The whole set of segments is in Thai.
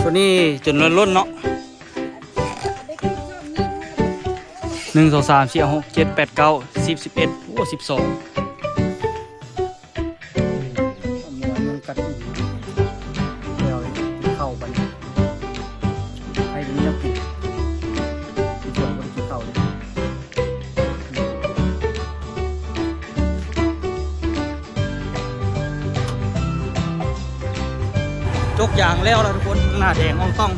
ตัวนี้จนล้นเนาะ1 2 3 4 6 7 8 9 10 11โอ้12กัดอีกเดี๋ยวเข้าไปให้เป็นเนื้อปิดส่วนบริกินเข้าเลยจกยางแล้วทุกคนหน้าแดงอ่องต้อง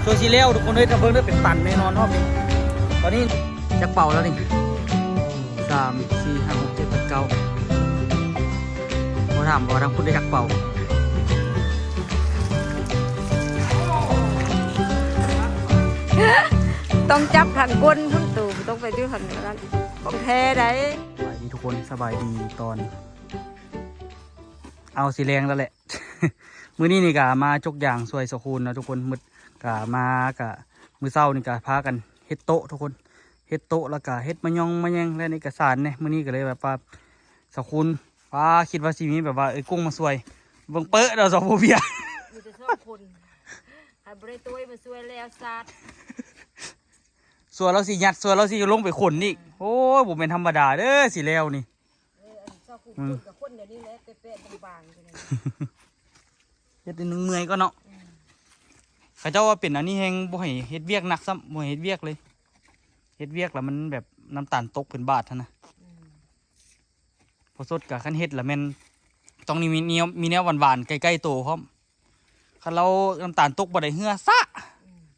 โซซีแล้วทุกคนเลยถ้าเพิ่งได้เป็นตันแน่นอนรอบนี้ตอนนี้จะเป่าแล้วนี่3 4 5 6 7 8 9พอถามว่าทางคุณได้จักเป่าต้องจับทางก้นพุ่นตู่ต้องไปดูทางนั้นของแท้ได้สบายดีทุกคนสบายดีตอนเอาสีแรงแล้วแหละ มื้อนี้นี่กะมาจกยางสวยสคูลนะทุกคนมืดกะมากะมื้อเช้านี่กะพากันเฮ็ดโต๊ะทุกคนเฮ็ดโต๊ะแล้วก็เฮ็ดมะยองมะแยงและนี่กะสารเนี่ยมื้อนี้ก็เลยแบบว่าสคูลป้าคิดว่าสิมีแบบว่ากุ้งมาสวยเบิ่งเป๊ะเราสองผู้เบียมีแต่ชอบคนหาบริตัวมาสวยแล้วซาดส่วนเราสิยัดส่วนเราสิลงไปขนนี่โอ้ยผมเป็นธรรมดาเด้อสิแล้วนี่ชอบคนกับคนเดี๋ยวนี้แหละเป๊ะๆบางๆเลยเฮ็ดนึงเมื่อยก็เนาะเขาเจ้าว่าเป็นอันนี้แฮงบ่ให้เฮ็ดเวียกหนักซ้ำบ่ให้เฮ็ดเวียกเลยเฮ็ดเวียกแล้วมันแบบน้ำตาลตกเป็นบาทท่านนะพอสดกับขั้นเฮ็ดแล้วแม่นต้องนี่มีแนวหวานๆใกล้ๆโตพร้อมคันเราน้ำตาลตกบ่ได้เหือซะ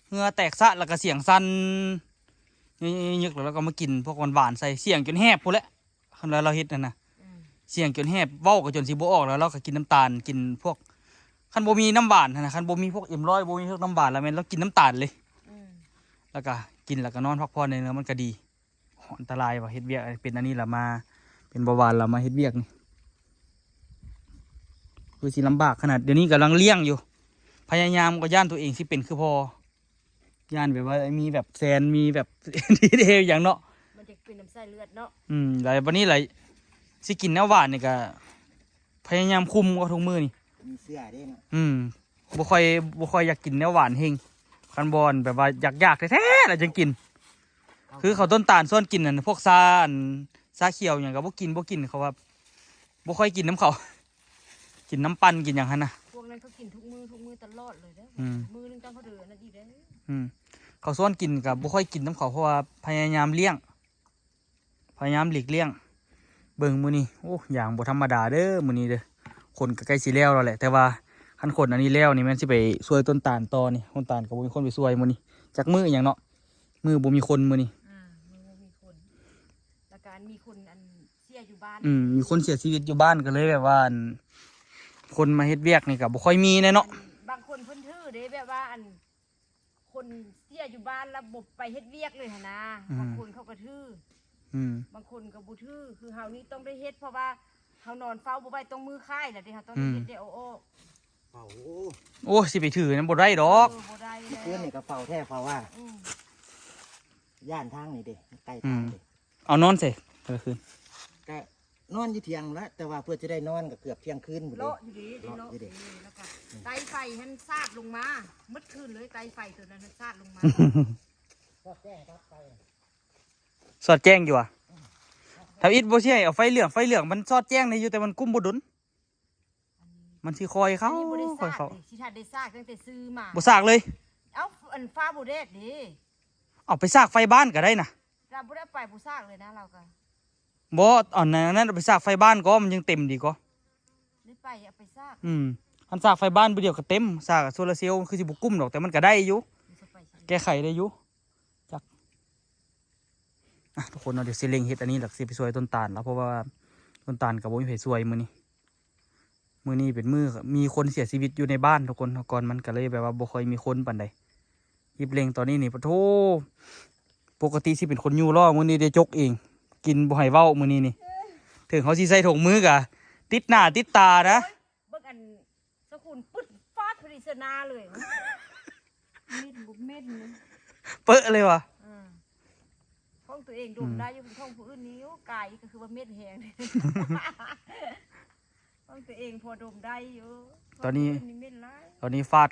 เหือแตกซะแล้วก็เสียงสั่นยึกแล้วก็มากินพวกหวานๆใส่เสียงจนแหบพู้นแหละคันเราเฮ็ดนั่นน่ะเสียงจนแหบเว้าก็จนสิบ่ออกแล้วเราก็กินน้ำตาลกินพวกคันบ่มีน้ำหวานนะคันบ่มีพวกM100บ่มีพวกน้ำหวานแล้วแม่นเรากินน้ำตาลเลยแล้วก็กินแล้วก็นอนพักผ่อนในเนื้อมันก็ดีอันตรายว่ะเฮ็ดเวียกเป็นอันนี้ละมาเป็นเบาหวานละมาเฮ็ดเวียกนี่คือสิลำบากขนาดเดี๋ยวนี้กำลังเลี้ยงอยู่พยายามก็ย่านตัวเองสิเป็นคือพอย่านแบบว่ามีแบบแซนมีแบบ ดีเดียวอย่างเนาะมันจะเป็นน้ำไส้เลือดเนาะแล้ววันนี้อะไรสิกินน้ำหวานนี่ก็พยายามคุมก็ทุกมื้อนี่มีเสื้อด้วยนะบ่ค่อยอยากกินน้ำหวานเฮงคันบอลแบบว่าอยากแท้ๆแล้วจึงกินคือเขาต้นตาลส่วนกินนั่นพวกซาเขียวอย่างกับบ่กินเขาว่าบ่ค่อยกินน้ำเขา กินน้ำปั่นกินอย่างนั้นนะพวกนั้นเขากินทุกมื้อตลอดเลยนะมื้อนึงต้องเขาเดือนั่นอีกได้เขาส่วนกินกับบ่ค่อยกินน้ำเขาเพราะว่าพยายามเลี้ยงพยายามหลีกเลี่ยงเบิ่งมื้อนี้โอ้อย่างบ่ธรรมดาเด้อมื้อนี้เด้อคนก็ใกล้สิแล้วแล้วแหละแต่ว่าคันคนอันนี้แล้วนี่แม่นสิไปช่วยต้นตาลต่อนี่ต้นตาลก็บ่มีคนไปช่วยมื้อนี้จักมื้ออย่างเนาะมื้อบ่มีคนมื้อนี้มือมีคนแล้วการมีคนอันเสียอยู่บ้านมีคนเสียชีวิตอยู่บ้านก็เลยแบบว่าคนมาเฮ็ดเวียกนี่ก็บ่ค่อยมีแน่เนาะบางคนเพิ่นทื่อเด้แบบว่าคนเสียอยู่บ้านแล้วบ่ไปเฮ็ดเวียกเลยหั่นนะบางคนเขาก็ทื่อบางคนก็บ่ทื่อคือเฮานี่ต้องได้เฮ็ดเพราะว่าเฮานอนเฝ้าบ่ไว้ต้องมือค่ายแหละเด้เฮาต้องเฮ็ดเด้โอ้สิไปถือนั้นบ่ได้ดอกบ่ได้เพื่อนนี่ก็เฝ้าแท้เฝ้าว่าย่านทางนี่เด้ใกล้ทางเด้เอานอนใส่แต่ละคืนก็นอนอยู่เที่ยงแล้วแต่ว่าเพื่อจะได้นอนก็เกือบเที่ยงคืนหมดเลยเลาะอยู่ดีเลาะอยู่ดีแล้วก็ไตไฟมันซาดลงมามืดคืนเลยไตไฟตัวนั้นซาดลงมาสอดแจ้งครับไปสอดแจ้งอยู่อ่ะถ้าอิดบ่ใช่เอาไฟเหลืองมันสอดแจ้งในอยู่แต่มันกุ้มบ่ดุนมันสิคอยเขาคอยเขาสิทัดได้ซากตั้งแต่ซื้อมาบ่ซากเลยเอาฟ้าบ่เด็ดดิเอาไปซากไฟบ้านก็ได้น่ะเราบ่ได้ไปบ่ซากเลยนะเราก็บ่อันนั้นเอาไปซากไฟบ้านก็มันยังเต็มดีก็ได้ไปเอาไปซากอันซากไฟบ้านบ่เดียวก็เต็มซากโซลาร์เซลล์คือสิบ่กุ้มดอกแต่มันก็ได้อยู่แก้ไขได้อยู่จักทุกคนเนาะเดี๋ยวสิเล็งเฮ็ดอันนี้หลักสิไปช่วยต้นตาลแล้วเพราะว่าต้นตาลก็บ่มีไผช่วยมื้อนี้เป็นมื้อมีคนเสียชีวิตอยู่ในบ้านทุกคนก่อนมันก็เลยแบบว่าบ่ค่อยมีคนปานใดยิบเล็งตอนนี้นี่ปะโธปกติสิเป็นคนอยู่รอมื้อนี้ได้จกเองกินบ่ให้เว้ามื้อนี้นี่ถึงเขาสิใส่ถุงมือกะติดหน้าติดตานะเบิ่งอันสกุลปึ๊ดฟาดพริศนาเลยเม็ดเปอะเลยว่ะท้องตัวเองดมได้อยู่ท้องผู้อื่นนิ้วกายก็คือว่าเม็ดแหงท้องตัวเองพอดมได้อยู่ตอนนี้ฟาด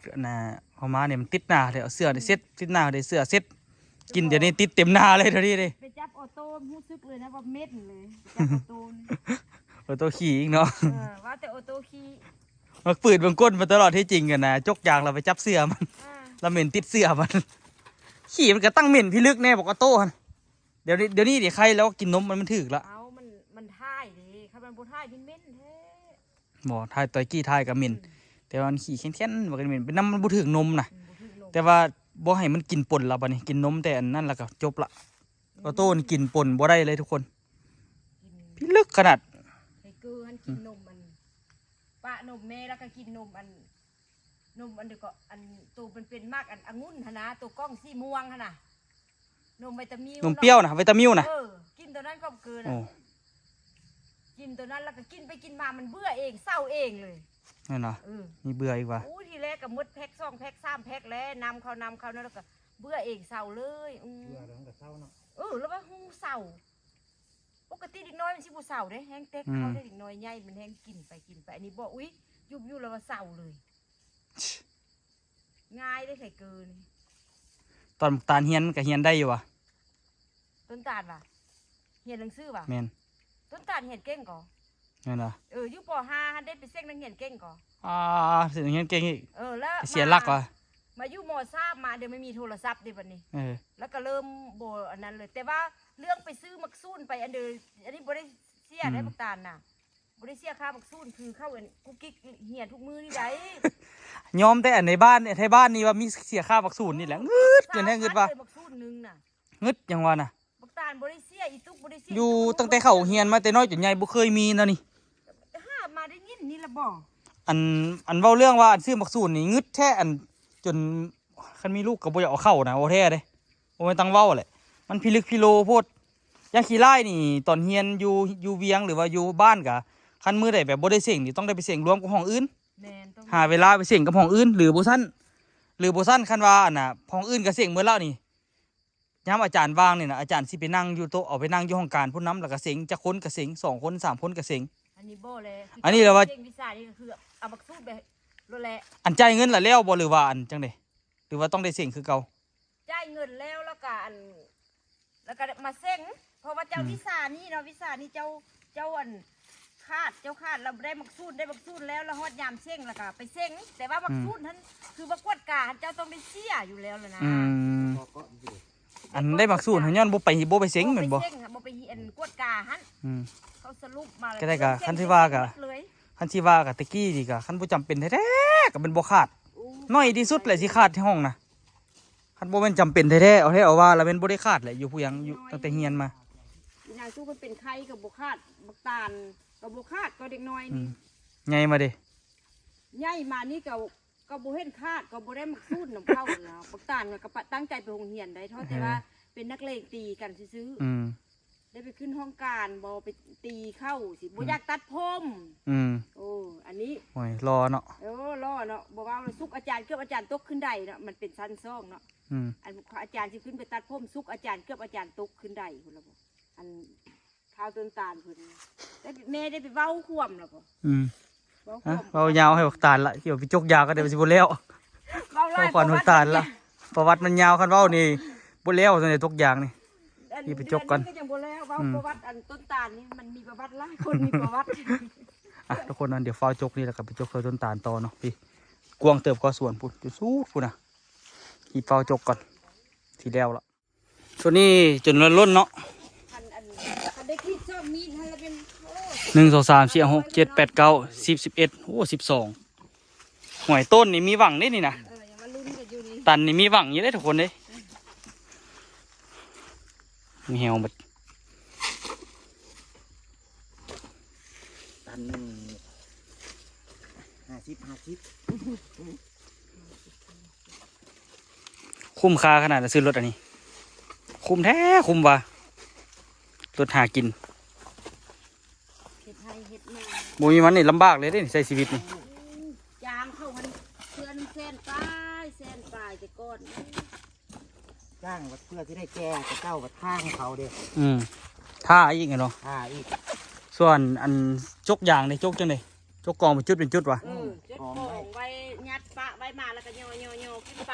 เอามาเนี่ยมันติดหน้าเลยเอาเสื้อได้เซ็ตติดหน้าได้เสื้อเซ็ตกินเดี๋ยวนี้ติดเต็มหน้าเลยเดี๋ยวนี้เลย ไปจับออโต้รู้สึกเลยนะว่าเม็ดเลยจับออโต้นี่ ตัวขี่อีกเนาะ ว่าแต่ออโต้ขี้ มันปืดบางก้นมาตลอดที่จริงกันนะจกยางเราไปจับเสื้อมัน อ่า เราเหม็นติดเสื้อมันขี่มันก็ตั้งเหม็นพี่ลึกแน่บอกว่าโต้หั่นเดี๋ยวนี้ใครแล้วกินนมมันถึกละ เอามันท่ายดิคันมันบ่ท่ายมันเหม็นแท้ หมอทายต่อยกี้ทายกับเหม็นแต่ว่ามันขี่แข็งๆมันก็เหม็นเป็นน้ำมันบุถึกนมนะ บ่ถึกลง แต่ว่าบ่ให้มันกินป่นละบัดนี้กินนมแต่อันนั่นและก็จบละออโต้นี่กินป่นบ่ได้เลยทุกคน กิน พี่ลึกขนาด ไอ้เกือหันกินนมมันปะนมแม่แล้วก็กินนมอันเดี๋ยวก็อันตัวเป็นมากอันองุ่นหนนะตัวกล้องสีม่วงหนนะนมวิตามิวน มเปรี้ยวนะวิตามิวนะ กินตัวนั้นก็เกิน โอ้ กินตัวนั้นแล้วก็กินไปกินมามันเบื่อเองเศร้าเองเลย นั่นนะ เออ มีเบื่ออีกว่ะ อู้ทีแรกก็มดแพ็ค2 แพ็ค 3 แพ็คแล้วนำเขานั่นแล้วก็เบื่อเองเศร้าเลยเบื่อแล้วมันก็เศร้าเนาะ แล้วว่าหูเศร้าปกติเด็กน้อยมันสิบ่เศร้าเด้แห้งเต็กเขาได้เด็กน้อยใหญ่มันแห้งกินไปอันนี้บอกอุ้ยยุบอยู่แล้วว่าเศร้าเลยง่ายได้ไข่เกิน ตอนตาลเฮียนมันก็เฮียนได้อยู่ว่ะ ต้นตาลว่ะเหียนหนังสือว่ะ แม่น ต้นตาลเหียนเก่งก่อ นั่นนะ อยู่ป .5 หันได้ไปเซ็งนักเหียนเก่งก่อ เสียงเฮียนเก่งอีก แล้ว เสียหลักว่ะ มาอยู่ม .3 มาเดี๋ยวไม่มีโทรศัพท์ดิบัดนี้ เออ แล้วก็เริ่มโบอันนั้นเลย แต่ว่าเรื่องไปซื้อมักซูนไปอันเดียวอันนี้บ่ได้เสียได้บักตาลน่ะบ่ได้เสียค่ามักซูนคือเข้าอันกุ๊กกิ๊กเหียนทุกมื้อนี่ได้ ยอมแต่อันในบ้านเนี่ยไทยบ้านนี่ว่ามีเสียค่าวัคซีนนี่แหละงึดเกินแน่งึดว่ะ มักซูนนึงน่ะ งึดยังว่าน่ะ บักตาลบ่ได้เสียอีตุกบ่ได้เสีย อยู่ตั้งแต่เข้าเฮียนมาแต่น้อยจนใหญ่บ่เคยมีนะนี่ หามาได้ยินนี่ละบ่ อันเว้าเรื่องว่าอันซื้อวัคซีนนี่งึดแท้อันจนคันมีลูกก็บ่อยากเอาเข้านะโอ้แท้เด้บ่แม่นตั้งเว้าแหละมันพิลึกพิโลโพดอย่างขี้ไล่นี่ตอนเฮียนอยู่เวียงหรือว่าอยู่บ้านก็คันมื้อใดแบบบ่ได้เสี่ยงนี่ต้องได้ไปเสี่ยงรวมกับห้องอื่น แม่นต้อง หาเวลาไปเสี่ยงกับห้องอื่นหรือบ่ซั่นคันว่าอันน่ะห้องอื่นก็เสี่ยงมื้อแล้วนี่ยามอาจารย์ว่างนี่น่ะอาจารย์สิไปนั่งอยู่โต๊ะเอาไปนั่งอยู่ห้องการพุ่นนำแล้วก็เสี่ยงจักคนก็เสี่ยง2คน3คนก็เสี่ยง อันนี้บ่เลย อันนี้แหละว่า เก่งวิชานี่ก็คือเอามักซูนไปโลดแหละ อันจ่ายเงินละแล้วบ่หรือว่าอันจังได๋หรือว่าต้องได้เสี่ยงคือเก่า จ่ายเงินแล้วก็แล้วก็มาเซ็งเพราะว่าเจ้าวิชานี่เนาะวิชานี่เจ้าอันคาดเราได้มักซูนแล้วฮอดยามเซ็งแล้วก็ไปเซ็งแต่ว่ามักซูนนั้นคือว่ากวดกาเจ้าต้องได้เสียอยู่แล้วล่ะนะ ก็อยู่ อันได้มักสูนหันย้อนบ่ไปเซ็งแม่นบ่ ไปเซ็งค่ะบ่ไปเห็นกวดกาหัน อืม เขาสรุปมาแล้ว ก็ได้กะคันที่ว่ากะ เลย คันสิว่าก็ตะกี้นี่ก็คันบ่จำเป็นแท้ๆก็เป็นบ่ขาดน้อยที่สุดแหละสิขาดที่ห้องน่ะคันบ่แม่นจำเป็นแท้ๆเอาว่าแล้วแม่นบ่ได้ขาดแหละอยู่ผู้หยังอยู่ตั้งแต่เฮียนมา อีนางตู้มันเป็นไข้กับบ่คาดบักตาลกับบ่คาดก็เด็กน้อย อื นี่ มใหญ่มาเด้ ใหญ่มานี่ก็บ่เห็นคาดก็บ่ได้มักซูนนำเข้าแล้วบักตาลก็ตั้งใจไปโรงเรียนได้เท่าแต่ว่าเป็นนักเลงตีกันซื้อ อืม ได้ไปขึ้นห้องการบ่ไปตีเข้าสิบ่อยากตัดผม อืม โอ้อันนี้ โอ้ยรอเนาะ ล้อเนาะบ่ว่าสุกอาจารย์เกือบอาจารย์ตกขึ้นได้เนาะมันเป็นชั้นซ่องเนาะ อืม อันอาจารย์สิขึ้นไปตัดผมสุกอาจารย์เกือบอาจารย์ตกขึ้นได้พุ่นล่ะบ่อันข้าวต้นตาลเพิ่นได้แม่ได้ไปเว้าควมแล้วบ่ อืม เว้าค ฮะ วม เว้ายาวให้บักตาลละเกี่ยวไปจกยาวก็ได้สิบ่แล้ว เว้า เว้าก่อนบักตาลละประวัติมันยาวคันเว้านี่บ่แล้วจังได๋ตกยางนี่ นี่ไปจกก่อน ก็ยังบ่แล้วเว้าประวัติอันต้นตาลนี่มันมีประวัติหลายคนมีประวัติ อ่ะทุกคนนั้นเดี๋ยวฟ้าวจกนี่แล้วก็ไปจกต้นตาลต่อเนาะพี่กวางเติบก็สวนพุ่นอยู่สู้พุ่นน่ะขีดฟ้าวจกก่อนทีแล้วละส่วนนี้จนล้นเนาะ คันได้คิดชอบมีดให้แล้วเป็นโอ้ 1 2 3 4 6 7 8 9 10 11โอ้12หวยต้นนี่มีหวังได้นี่นะ อย่ามาลุ้นกันอยู่นี่ ตันนี่มีหวังอยู่ได้ทุกคนเด้มีแหวหมด ตันหนึ่ง50 คุ้มค่าขนาดจะซื้อรถอันนี้ คุ้มแท้คุ้มว่ะรถหากิน เฮ็ดให้เฮ็ดนา บ่มีมันนี่ลำบากเลยเด้ใช้ชีวิตนี่ ยางเข้ามันเพื่อนแซนตายแต่ก่อน จ้างวัดเพื่อที่ได้แก่จะเก้าวัดทางเขาเด้ ท่าอีกไงเนาะ อีก ส่วนอันจกยางในจกจังไดจกกองเป็นจุดวะ จุดโป่งไว้ยัดปะไว้ มาแล้วก็ย่อขึ้นไป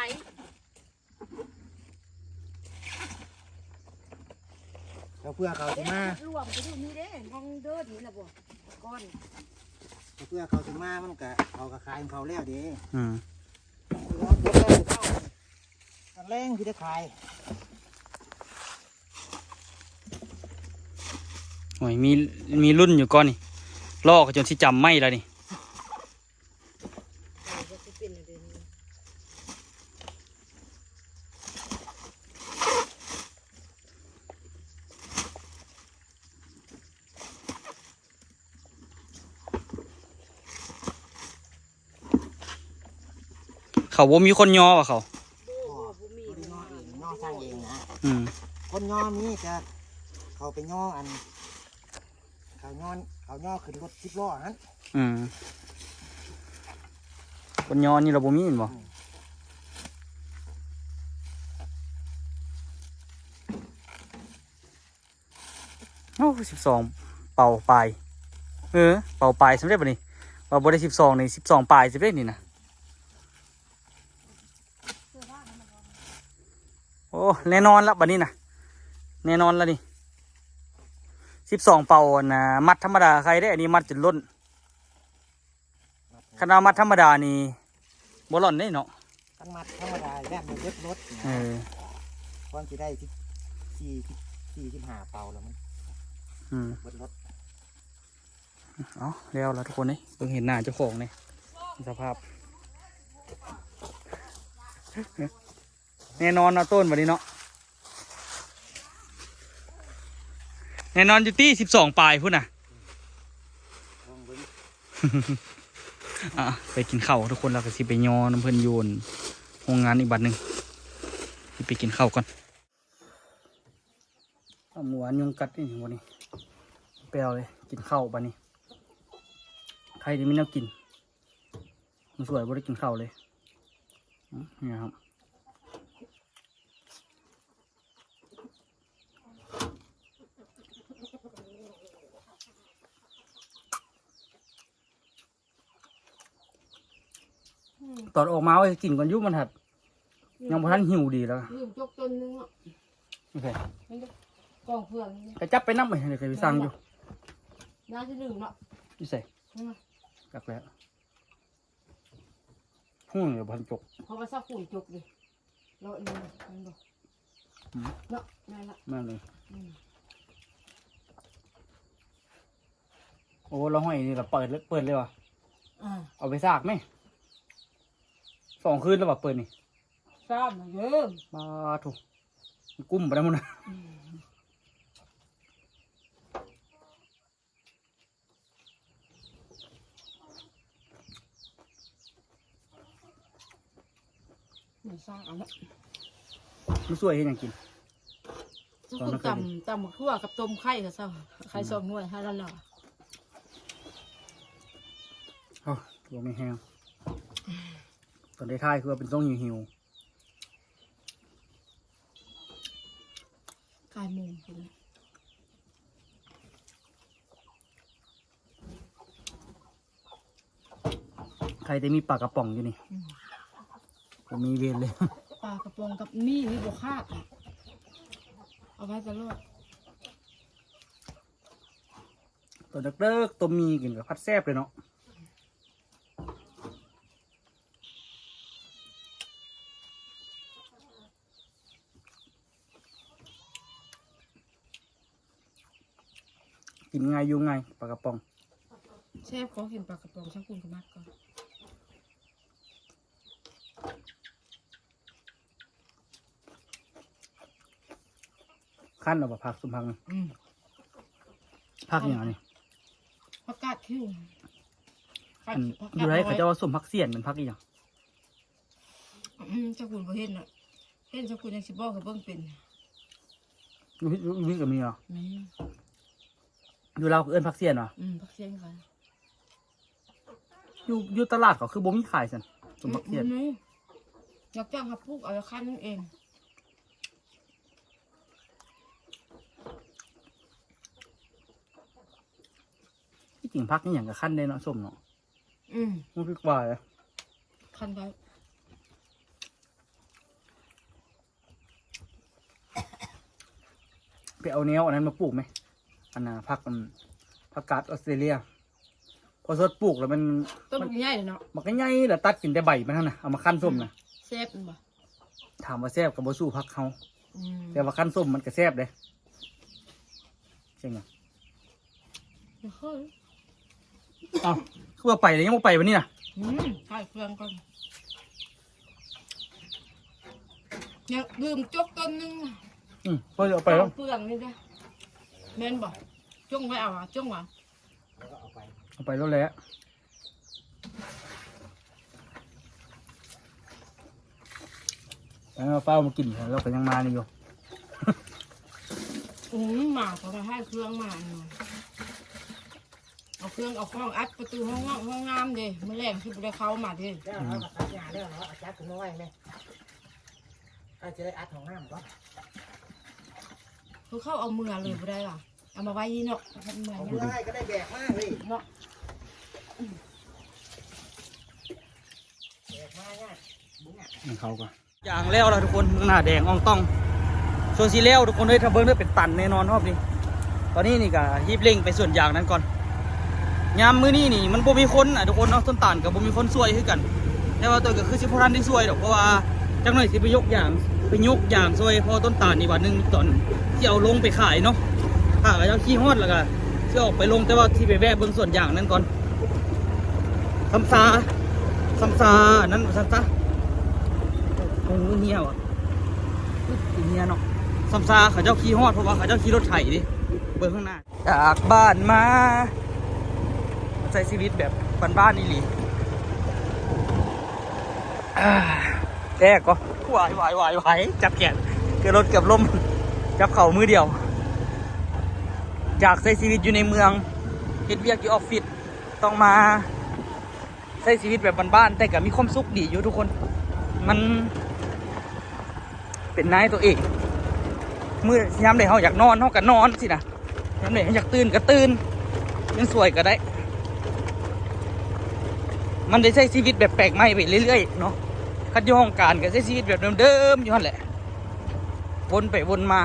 แล้วเพื่อเขาสิมา รวมไปอยู่นี่เด้ห้องเดินนี่แหละบ่ก้อน เพื่อเขาสิมามันก็เขาก็ขายของเขาแล้วเด้ อืม รถแรกเข้าตอนแรงที่ได้ขาย โอ้ยมีรุ่นอยู่ก่อนนี่ลอกจนสิจำไม่แล้วนี่ ก็สิเป็นเดือนนี้ เขาบ่มีคนย่อว่ะเขา บ่มี บริย่อเองย่อสร้างเองนะ อืม คนย่อมีจะเขาไปย่ออันเขาย่อขึ้นรถ10 ล้อนั้น อืมคนย่อนี่เราบ่มีเห็นบ่โอ้12เป่าปลายเป่าปลายสำเร็จบ่นี่ว่าบ่ได้12นี่12ปลายสำเร็จนี่นะโอ้แน่นอนละบัดนี้นะแน่นอนแล้วนี่12เป่านะมัดธรรมดาใครได้อันนี้มัดจนล้นขนาดมัดธรรมดานี่บ่หล่อนได้เนาะ ตั้งมัดธรรมดาย่านมันเล็บรถนะ เออ ก่อนสิได้15 เป่าแล้วมัน อืม เบิดรถ เอาแล้วล่ะทุกคนนี่เพิ่งเห็นหน้าเจ้าของนี่สภาพ แน่นอนนะต้นวันนี้เนาะแน่นอนอยู่ที่12ปลายพุ่นน่ะ ลองเบิ่ง อ่ะไปกินข้าวทุกคนเราก็สิไปยอน้ำเพิ่นโยนโรงงานอีกบัดหนึ่งสิไปกินข้าวก่อนเอาหมูอันยุงกัดนี่วันนี้เปลวเลยกินข้าวบัดนี้ใครจะมีแนวกินมันสวยบ่ได้กินข้าวเลยนี่ครับตอนออกมาไว้กินก่อนอยุมันหัดยังพอทันหิวดีแล้ว ลืมจกต้นนึงอ่ะ โอเค กองเพื่อนนี่ กระจับไปน้ำไปเลยเคยไปสั่งอยู่ น่าจะลืมเนาะ อยู่ใส่กักแล้วพุ่งเดี๋ยวพันจก เพราะว่าซาขุ่นจกดิเราเองมันบอกเนาะนั่นละ นั่นเลยโอ้เราห้อยนี่เราเปิดเลยว่ะเอาไปซากไหม2 คืนแล้วว่ะเปิดนี่ ทราบมาเยอะ มาถูกกุ้มไปแล้วมั้งนะ ไม่ทราบเอาละ มันสวยเห็นอย่างกิน ทุกคนตำหมกทั่วกับต้มไข่ค่ะเจ้าไข่2 หน่วยให้ละ โอ้ตัวไม่แห้งตอนได้ท้ายคือว่าเป็นต้องหิว กายมุมคุณ ใครจะมีปลากระป๋องอยู่นี่ผมมีเวรเลย ปลากระป๋องกับมีนี่บวคาดเอาไว้ตลอด ตัวเล็กๆตัวมีกินกับพัดแซ่บเลยเนาะกินง่ายอยู่ง่ายปลากระป๋อง เชฟขอกินปลากระป๋องช่างคุณกมัดก่อน ขั้นเอาแบบผักสุพังผักอย่างนี้ ผักกาดคิ้ว อันอยู่ไรเขาจะว่าสมผักเสียนเป็นผักอีกอย่าง ช่างคุณบ่เห็นน่ะเห็นช่างคุณยังสิบอกกับเบิ่งเป็น อยู่กับมีเหรอ นี่ อยู่เราวเอิ้นผักเสียนเหรอ ผักเสียงค่ะ อยู่ตลาดเขาคือบ่มีขายสันสมผักเสียน อยากจ้างหับปลูกเอาราคานั่นเอง ที่จริงผักนี่อย่างกับขั้นได้เนาะส้มเนาะมันคือว่าเลย คันไว้ ไปเอาแนวอันนั้นมาปลูกไหมอันน่ะผักกาดออสเตรเลียพอสดปลูกแล้วมัน ต้นใหญ่เลยเนาะ มันก็ใหญ่แล้วตัดกินแต่ใบมันนั่นน่ะเอามาคั่นส้มน่ะ แซ่บบ่ ถามว่าแซ่บกับบ่สู้ผักเขาแต่ว่าคั่นส้มมันก็แซ่บเลยใช่ไงอ้าวคือว่าไปเลยยังบ่ไปวันนี้น่ะ ใส่เครื่องก่อนเนี่ยดื่มจกต้นนึง พอจะเอาไปแล้ว เปลืองนี่จ้ะแม่นบ่จ้งไว้เอาจ้งวะ แล้วก็เอาไป เอาไปแล้วแหละแล้วเอาเฝ้ามากินแล้วก็ยังมานี่อยู่ หมาเขาให้เครื่องมาเอาเครื่องเอาข้องอัดประตูห้องงามดิแมลงที่ไปได้เข้ามาดิ แล้วเราก็ตัดหญ้าแล้วเราเอาจับขึ้นมาไว้เลยถ้าจะได้อัดของน้ำก็ คือเข้าเอามือเลยไปได้ป่ะเอามาไว้นี่เนาะเหมือน เอา เนี่ย ได้ก็ได้แบกมากเลย เนาะ แบกมากเนี่ยบุ้งอ่ะ ของเขาก็อย่างแล้วล่ะทุกคนหน้าแดงอ่องต้องส่วนสีแล้วทุกคนเลยถ้าเบิ้งได้เป็นตันแน่นอนรอบนี้ตอนนี้นี่ก็รีบเร่งไปส่วนยางนั้นก่อนยามมื้อนี้นี่มันบ่มีคนทุกคนเนาะต้นตาลกับบ่มีคนซวยคือกันแต่ว่าตัวก็คือสิบ่ทันได้ซวยดอกเพราะว่าจักหน่อยสิไปยกยางซวยพอต้นตาลนี่วันนึงตอนที่เอาลงไปขายเนาะถ้าก็จะขี้ฮอดแล้วก็สิออกไปลงแต่ว่าที่ไปแวะเบิ่งส่วนยางนั้นก่อนซ้ำซานั้นซ้ำซาโอ้เหี้ยวอ่ะเหี้ยเนาะซ้ำซาเขาเจ้าขี้ฮอดเพราะว่าเขาเจ้าขี่รถไถดิเบิ่งข้างหน้าจากบ้านมาใช้ชีวิตแบบบ้านๆนี่หลีแกก็วายจับแขนเกือบรถเกือบล้มจับเข่ามือเดียวจากใช้ชีวิตอยู่ในเมืองเฮ็ดเวียกอยู่ออฟฟิศต้องมาใช้ชีวิตแบบบ้านๆแต่ก็มีความสุขดีอยู่ทุกคนมันเป็นนายตัวเองมื้อยามใดเฮาอยากนอนเฮาก็นอนสินะยามใดเฮาอยากตื่นก็ตื่นยังสวยก็ได้ มันได้ใช้ชีวิตแบบแปลกใหม่ไปเรื่อยๆเนาะคัดอยู่ห้องการก็ใช้ชีวิตแบบเดิมๆอยู่นั่นแหละวนไปวนมา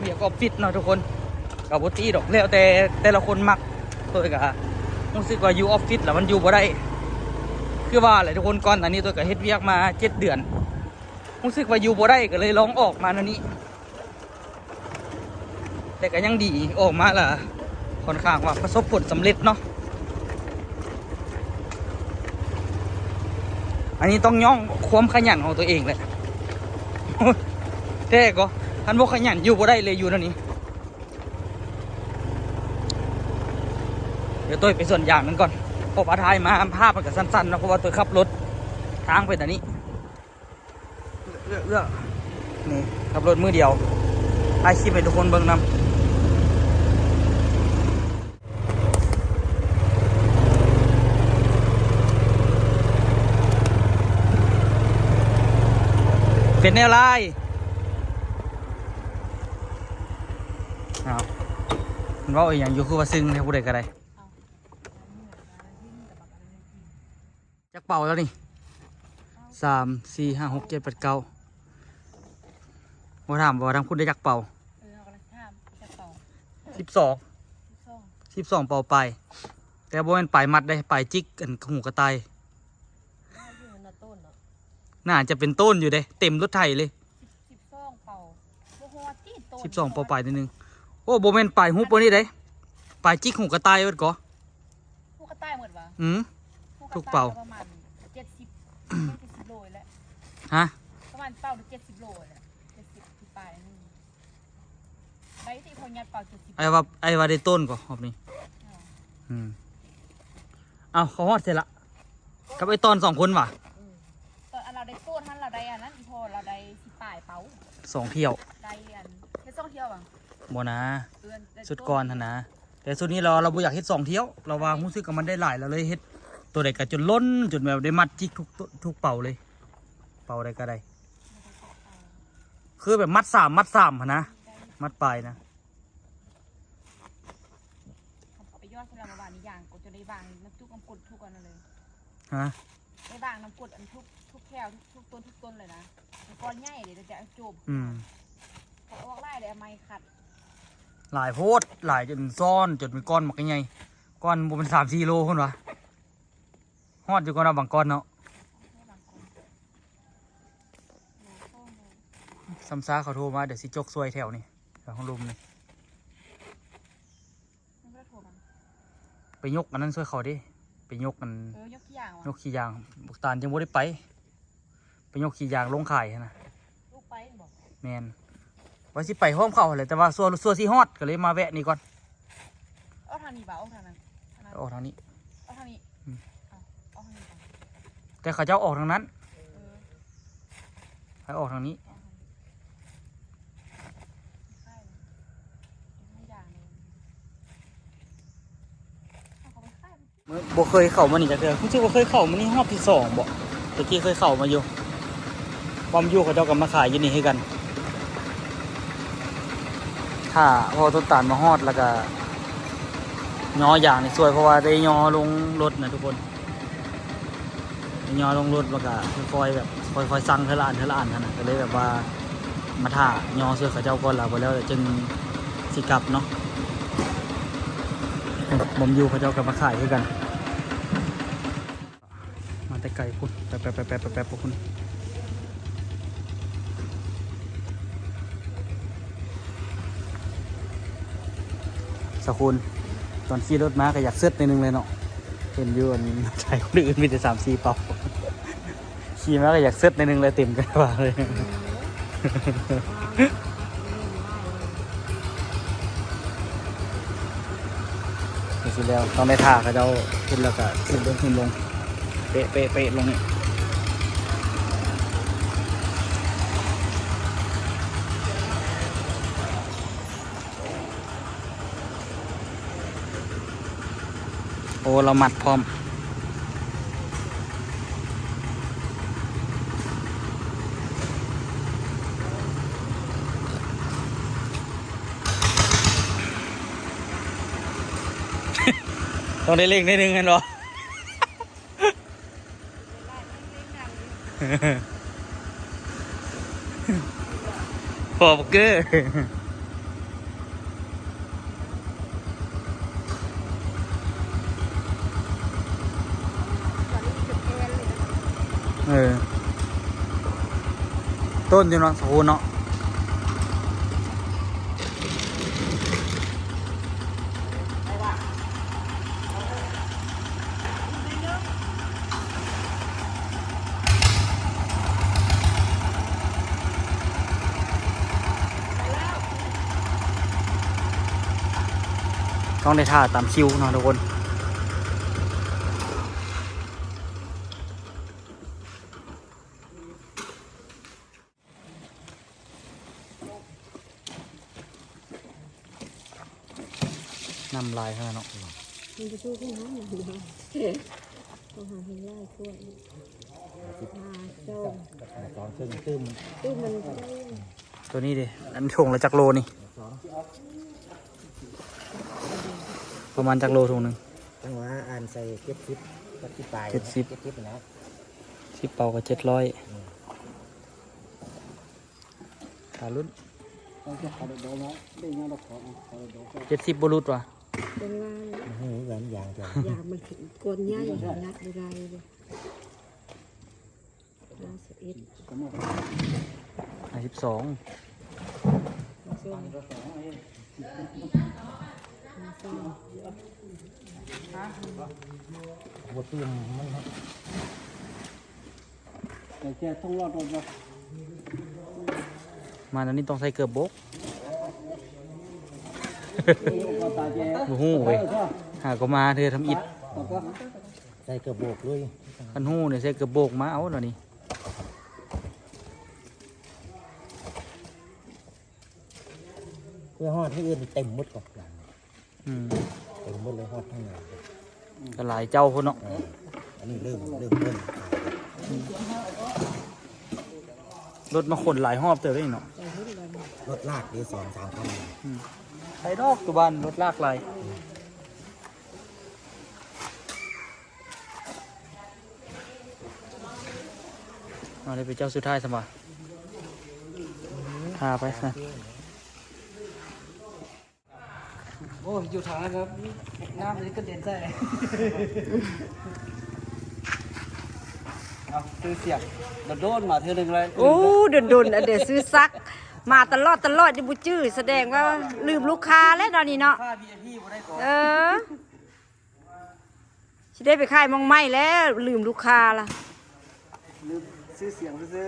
เรียกออฟฟิศเนาะทุกคนกับบ่ตีดอกแล้วแต่ละคนมักตัวก็รู้สึกว่าอยู่ออฟฟิศแล้วมันอยู่บ่ได้คือว่าแหละทุกคนก่อนอันนี้ตัวก็เฮ็ดเวียกมา7 เดือนรู้สึกว่าอยู่บ่ได้ก็เลยลองออกมานั่นนี้แต่ก็ยังดีออกมาล่ะค่อนข้างว่าประสบผลสำเร็จเนาะอันนี้ต้องย่องความขยันของตัวเองแหละ แต่ก็ท่านบอกขยันอยู่บ่ได้เลยอยู่นั่นนี่เดี๋ยวตัวไปส่วนอย่างนั้นก่อนพอปลาทายมาภาพมันก็สั้นๆนะเพราะว่าตัวขับรถทางไปแต่นี้นี่ขับรถมือเดียวถ่ายคลิปให้ทุกคนเบิ่งนำเป็นแนวไล่มันว่าอย่างอยู่คือว่าซึ้งเนี่ยผู้ใดก็ได้จักเป่าแล้วนี่3 4 5 6 7 8 9ว่าถามว่าทำคุณได้จักเป่า12เป่าไปแต่บ่แม่นปลายมัดได้ปลายจิกกันหูกระต่ายน่าจะเป็นต้นอยู่เด้เต็มรถไถเลย12เป่าไปนิดนึงโอ้โบแมนปลายฮุบวันนี้เด้ปลายจิกหูกระต่ายเบิดก่อหูกระต่ายหมดวะถูกเป่าประมาณ70โลแล้วฮะประมาณเป่า70โลแหละ70ที่ปลายนี่ใบที่พอยัดเป่า70ไอ้ว่าได้ต้นก่อรอบนี้เอาเขาฮอดเสร็จละกับไอ้ตอน2 คนว่ะตอนเราได้โต้ท่านเราได้อันนั้นพอเราได้สิป่ายเป๋า2 เที่ยวได้อันแค่2 เที่ยวอ่ะบ่นะสุดก่อนนะแต่สุดนี้เราบ่อยากเฮ็ด2 เที่ยวเราว่ารู้สึกกับมันได้หลายเราเลยเฮ็ดตัวใดก็จนล้นจนแบบได้มัดจิกทุกเป่าเลยเป่าใดก็ได้คือแบบมัด3นะมัดปลายนะไปยอดสลับมาบานนี้อย่างก็จะได้บางน้ำจุกน้ำกดทุกอันเลยฮะได้บางน้ำกดอันทุกแก้วทุกต้นเลยนะก้อนใหญ่เลยจะจูบพอออกไล่เลยไม้ขัด หลายโพดหลายจนซ่อนจนเป็นก้อนหมักใหญ่ก้อนบ่เป็น3-4 โลคนวะฮอดอยู่ก้อนเอาบางก้อนเนาะซ้ำซ่าเขาโทรมาเดี๋ยวสิจกซวยแถวนี่แถวของลุมนี่ไปยกอันนั้นช่วยเขาดิไปยกกัน ยกขี้ยาง ยกขี้ยางบุกตาลจังบ่ได้ไปยกขี้ยางลงขายนะ ลูกไปบอก แมนว่าสิไปห้อมเขาเลยแต่ว่าส่วนสิฮอดก็เลยมาแวะนี่ก่อน เอาทางนี้บ่เอาทางนั้น ออกทางนี้ เอาทางนี้เอาทางนี้ แต่เขาเจ้าออกทางนั้นให้ออกทางนี้บ่เคยเข้ามานี่จักเทื่อคุณชื่อว่าเคยเข้ามานี่รอบที่2บ่ตะกี้เคยเข้ามาอยู่บอมอยู่เขาเจ้าก็มาขายอยู่นี่ให้กันถ้าพอต้นตาลมาฮอดแล้วก็ย่ออย่างนี่สวยเพราะว่าได้ย่อลงรถนะทุกคนย่อลงรถแล้วก็ค่อยๆแบบค่อยๆสั่งเทละอันนะก็เลยแบบว่ามาท่าย่อเสื้อเขาเจ้าก่อนแล้วพอแล้วจึงสิกลับเนาะผมอยู่เขาเจ้าก็มาขายให้กันมาแต่ไกลพุ่นแป๊บพุ่นสกุลตอนขี่รถมาก็อยากเสื้อในนึงเลยเนาะเห็นอยู่อันใช่คนอื่นมีแต่3-4 เป่าขี่มาก็อยากเสื้อในนึงเลยเต็มกันว่าเลยสิแล้วต้องได้ท่าเขาเจ้าขึ้นแล้วก็ขึ้นลงเป๊ะลงนี่โอ้เราหมัดพร้อมต้องได้เล่งนิดนึงกันหรอพอเกอร์ต้นอยู่เนาะโหเนาะต้องได้ท่าตามคิวเนาะทุกคนนำลายเขาเนาะมันจะช่วยขึ้นน้ำหนึ่งต้องหาให้ไล่ช่วยเจ้า2 ตึ้มมัน ตัวนี้ดิอันถงละจักโลนี่ประมาณจักโลถุงหนึ่ง ตั้งว่าอ่านใส่70กับที่ปลาย70นะ10 เป่าก็700ขารุ่น70บรุษว่ะเป็นว่าเหมือนอย่างจ้ะอยากมันถึงกวนย่ายนัดได้เลย52บทเตรียมมันครับแต่แกต้องรอดรถมาอันนี้ต้องใส่เกือบบกโอ้โหเว้ยหาก็มาเธอทำอิดใส่เกือบโบกเลยคันหูเนี่ยใส่เกือบโบกมาเอาหน่อยนี่เพื่อฮอดที่อื่นเต็มหมดก่อนเต็มหมดเลยฮอดทั้งนั้นก็หลายเจ้าคนเนาะอันนี้เริ่มรถมาขนหลายหอบเต๋อได้เนาะรถลากดี2-3 คันใช้ดอกตัวบ้านรถลากลายเอาเลยไปเจ้าสุดท้ายสมบัติพาไปนะ โอ้อยู่ทางนั้นครับน้ำนี่ก็เด่นใส่เอาซื้อเสียงโดนมาเท่านึงเลย โอ้ดุนๆเดี๋ยวซื้อซักมาตลอดจะบุจื้อแสดงว่าลืมลูกค้าแล้วตอนนี้เนาะ ค่า VIP บ่ได้ก่อน เออสิได้ไปขายมองไม้แล้วลืมลูกค้าล่ะ ลืมซื้อเสียงซื้อ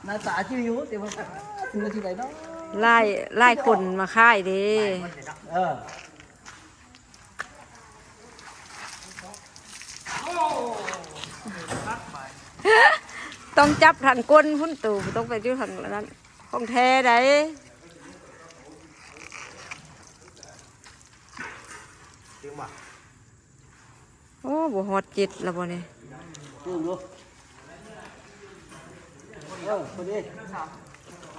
หน้าตาจิ้วอยู่แต่ว่าซื้อที่ไหนเนาะ ไล่คนมาขายเด้ เออ ต้องจับทางก้นพุ่นตู่ต้องไปอยู่ทางนั้นของแท้ได้โอ้บ่ฮอดจิตแล้วบ่เนี่ย จิ้วอยู่พอดี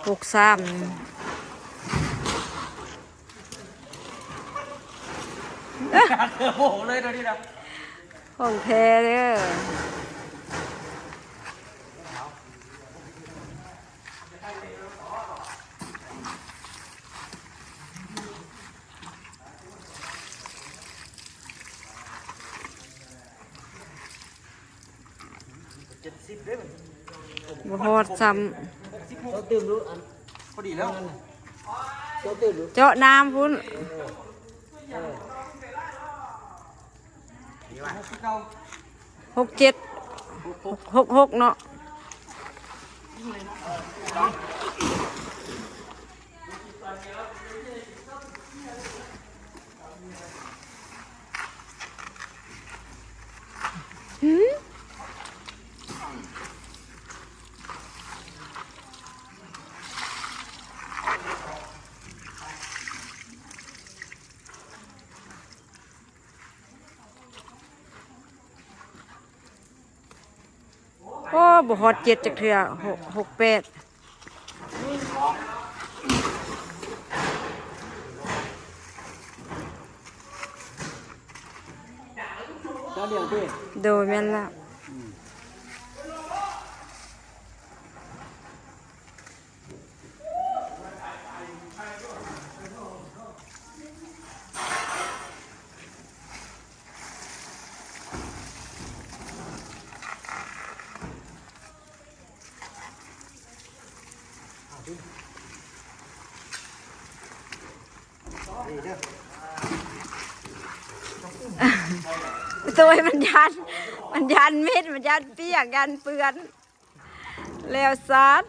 63 โอ้โหเลยตอนนี้นะ ของแท้เด้อ 70ได้มั้ย บ่ฮอดซ้ เราตื่นรู้อันพอดีแล้วเราตื่นรู้ ำเจาะน้ำพุ่น67 66เนาะโอ้บ่ฮอด7จักเทื่อ68 เจ้าเลี้ยงพี่ โดยแม่นละตัวมันยันมิดมันยันเปียกยันเปื้อนแล้วซัด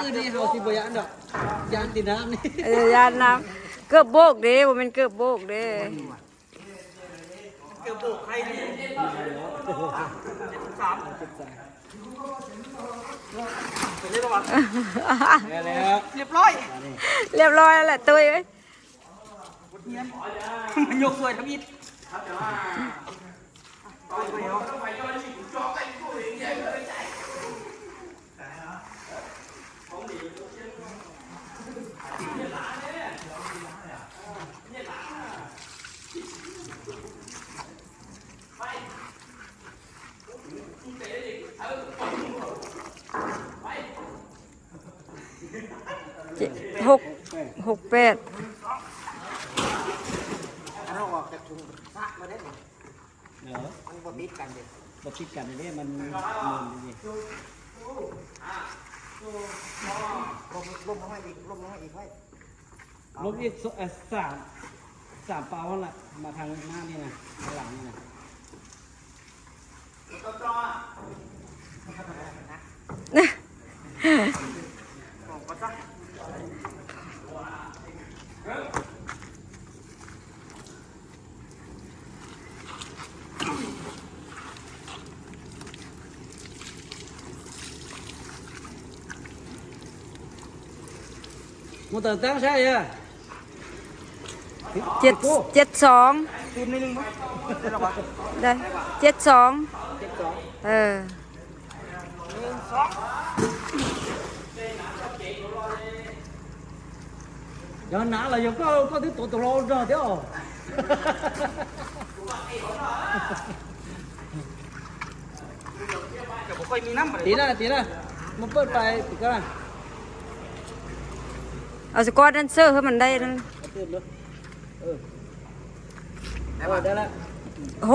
คือนี่เฮาสิบ่ยานดอกยานติดน้ำนี่ ยันน้ำเกือบโบกเด้บ่แม่นเกือบโบกเด้ เกือบโบกใครนี่แล้วเรียบร้อย เรียบร้อยแล้วแหละตัวเอ้ย มันยกสวยทำอิด68 เอาออกจากถุงซักมาได้มันบ่ติดกันเด้บ่ติดกันเด้มันนี่ลมมาให้อีกลมมาให้อีกไว้ลมอีกสามเปล่าละมาทางหน้านี่นะทางหลังนี่นะmột tờ tăng sai à 72 คุณนิดนึงมั้ย ได้72giờ nã là giờ có thứ tổ lô rồi thế à tí ra một bớt bài thì cái เอาสกอตแดนเซอร์ให้มันได้นั่น này ได้แล้ว 69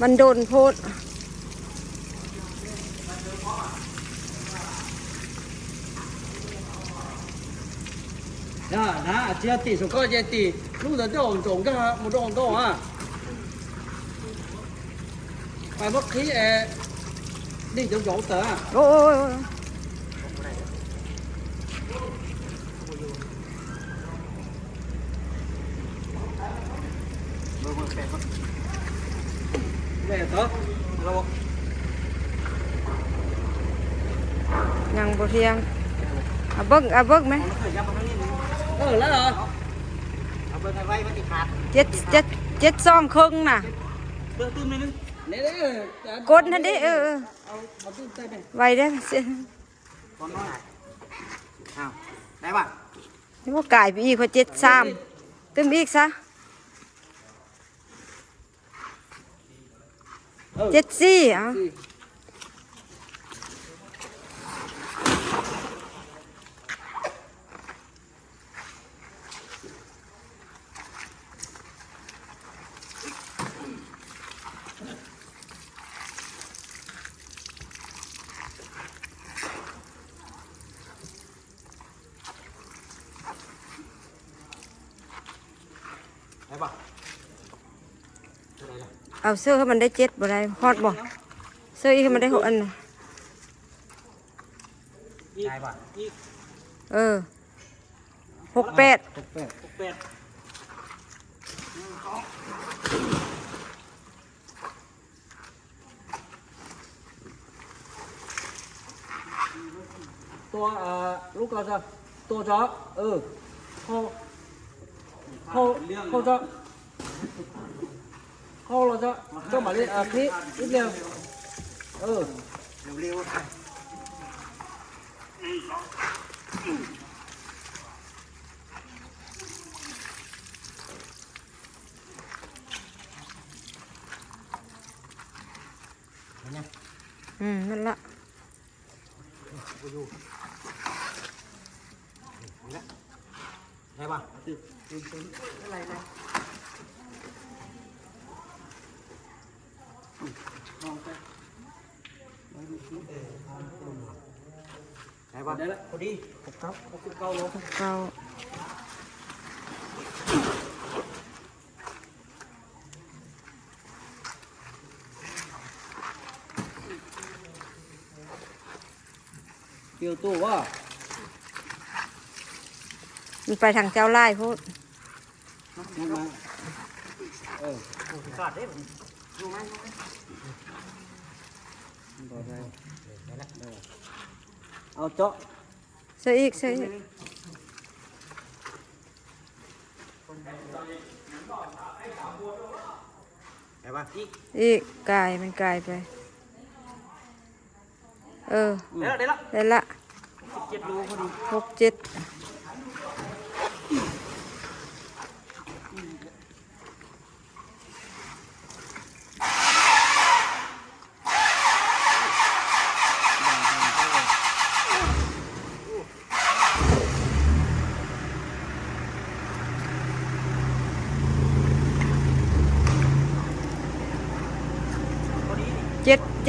มันโดนโพด 那只要地手高些地，路的种个不种啊。phải mất khí đi chỗ chỗ tờ โอ้ย này tớ đâu ยังบ่เที่ยงเอาเบิ่งไหม แล้วเหรอ เอาเบิ่งไว้มันสิขาด 7 2ครึ่งน่ะ เบิ่งตื้มนิดนึง này đấy กดนั่นดิเอาตื้นใจไป ไว้ได้อสิ ตอนน้อยอ้าวได้ป่ะ นี่ว่ากายไปอีกเขา73ตึมอีกซะ74อ่ะได้ป่ะ เอาเสื้อให้มันได้7บ่ได้ฮอดบ่เสื้ออีกให้มันได้6อันน่ะ ได้ป่ะอีก 68 ตัวlúc là saoตัวchó khô chó khô là cho mà lên khí ít liều เร็ว นั่นละ ได้ป่ะ อะไรนะ ได้ป่ะได้แล้วพอดี69 โล เก้า tiêu tu quá มันไปทางเจ้าไร่พูด nhưng mà ขาดได้บ่ rồi đây ao chó เสื้ออีก ได้ป่ะอีก อีกกายมันกายไปได้แล้ว ได้ละ 7 โลพอดี 67เจ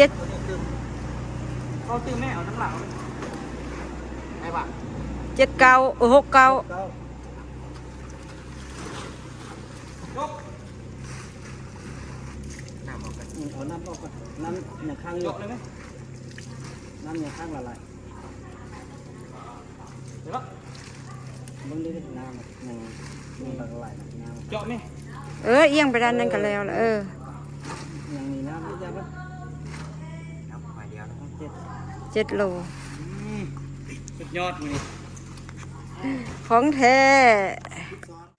็ด เอาตื้อแม่เอาทั้งหลังได้ป่ะ 69 69 đâu ยกน้ำออกกัน ở năm đâu năm nhà khang ย nhiều กเลยไหม năm nhà khang là lại เดี๋ยวละ vâng đi nam nhà là lại nam เจาะไหม เอียงไปด้านนั้นกันแล้วล่ะ nhà này nam đi ra bắt น้ำไปเดียวนะ chết 7 โล สุดยอดมือ ของแท้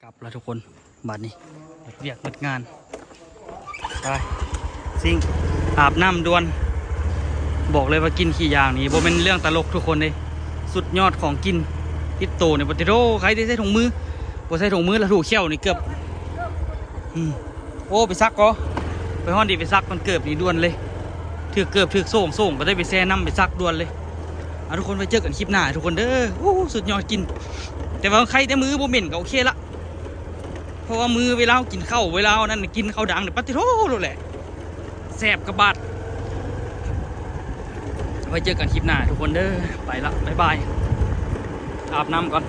กลับแล้วทุกคนบัดนี้เรียกเปิดงานไปซิ่งอาบน้ำด่วนบอกเลยว่ากินขี้ยางนี่บ่เป็นเรื่องตลกทุกคนเลยส สุดยอดของกินติดโตในปฏิโรใครได้ใส่ถุงมือบ่ใส่ถุงมือแล้วถูกเขี้ยวนี่เกือบโอ้ไปซักก็ไปห้อนดีไปซักมันเกือบนี่ด่วนเลยถือเกือบถือส่งก็ได้ไปแซ่น้ำไปซักด่วนเลยเอาทุกคนไปเจอกันคลิปหน้าทุกคนเด้อโอ้สุดยอดกินแต่ว่าใครแต่มือบ่เหม็นก็โอเคละเพราะว่ามือเวลากินข้าวเวลานั้นกินข้าวดังเนี่ยปฏิโรรู้แหละแสบกระบาดไว้เจอกันคลิปหน้าทุกคนเด้อไปละบ๊ายบายอาบน้ำก่อน